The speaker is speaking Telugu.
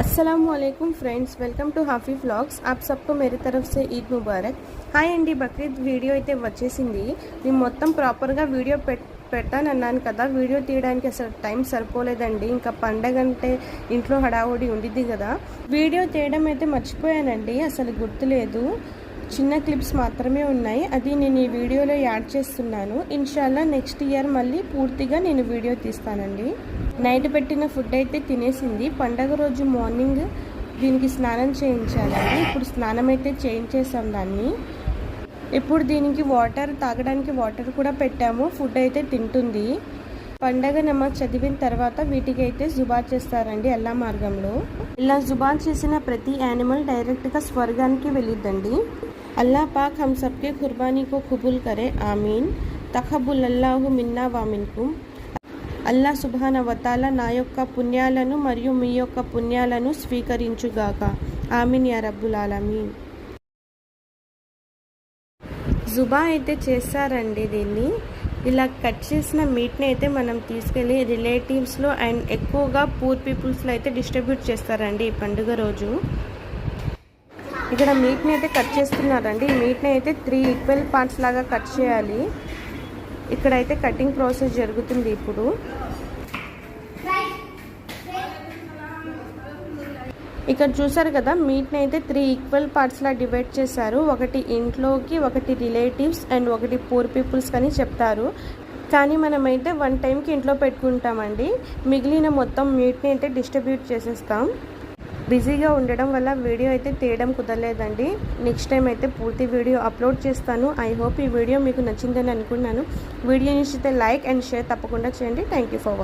अस्सलामुअलैकुम फ्रेंड्स, वेलकम टू हाफी व्लॉग्स। आप सबको मेरी तरफ से ईद मुबारक। హాయ్ అండి, బక్రీద్ వీడియో అయితే వచ్చేసింది। నేను మొత్తం ప్రాపర్గా వీడియో పెడతానన్నాను కదా, వీడియో తీయడానికి అసలు టైం సరిపోలేదండి। ఇంకా పండగ అంటే ఇంట్లో హడావుడి ఉండిద్ది కదా, వీడియో తీయడం అయితే మర్చిపోయానండి, అసలు గుర్తులేదు। చిన్న క్లిప్స్ మాత్రమే ఉన్నాయి, అది నేను ఈ వీడియోలో యాడ్ చేస్తున్నాను। ఇన్షాల్లా నెక్స్ట్ ఇయర్ మళ్ళీ పూర్తిగా నేను వీడియో తీస్తానండి। నైట్ పెట్టిన ఫుడ్ అయితే తినేసింది। పండగ రోజు మార్నింగ్ దీనికి స్నానం చేయించాలండి। ఇప్పుడు స్నానం అయితే చేయించేసాం దాన్ని। ఇప్పుడు దీనికి వాటర్ తాగడానికి వాటర్ కూడా పెట్టాము, ఫుడ్ అయితే తింటుంది। పండగ నమాజ్ చదివిన తర్వాత వీటికి అయితే జుబా చేస్తారండి అల్లా మార్గంలో। ఇలా జుబా చేసిన ప్రతి యానిమల్ డైరెక్ట్గా స్వర్గానికి వెళ్ళిద్దండి। అల్లా పాక్ హమ్ సబ్కే ఖుర్బానీ కో కబూల్ కరే, ఆమీన్। తఖబ్బుల్ అల్లాహు మిన్నా వామిన్కుమ్। అల్లా సుబ్హాన వతాలా నా యొక్క పుణ్యాలను మరియు మీ యొక్క పుణ్యాలను స్వీకరించుగాక, ఆమీన్ యా రబ్బుల్ ఆలమీన్। జుబా అయితే చేస్తారండి దీన్ని। ఇలా కట్ చేసిన మీట్ని అయితే మనం తీసుకెళ్ళి రిలేటివ్స్లో అండ్ ఎక్కువగా పూర్ పీపుల్స్లో అయితే డిస్ట్రిబ్యూట్ చేస్తారండి ఈ పండుగ రోజు। ఇక్కడ మీట్ని అయితే కట్ చేస్తున్నారండి। ఈ మీట్ని అయితే 3 ఈక్వల్ పార్ట్స్ లాగా కట్ చేయాలి। ఇక్కడైతే కటింగ్ ప్రాసెస్ జరుగుతుంది ఇప్పుడు। ఇక్కడ చూసారు కదా, మీట్ని అయితే 3 ఈక్వల్ పార్ట్స్లా డివైడ్ చేశారు। ఒకటి ఇంట్లోకి, ఒకటి రిలేటివ్స్ అండ్ ఒకటి పూర్ పీపుల్స్ అని చెప్తారు, కానీ మనమైతే 1 టైంకి ఇంట్లో పెట్టుకుంటామండి। మిగిలిన మొత్తం మీట్ని అయితే డిస్ట్రిబ్యూట్ చేసేస్తాం। బిజీగా ఉండడం వల్ల వీడియో అయితే తీయడం కుదరలేదండి। నెక్స్ట్ టైం అయితే పూర్తి వీడియో అప్లోడ్ చేస్తాను। ఐ హోప్ ఈ వీడియో మీకు నచ్చిందని అనుకున్నాను। వీడియో నచ్చితే లైక్ అండ్ షేర్ తప్పకుండా చేయండి। Thank you for watching.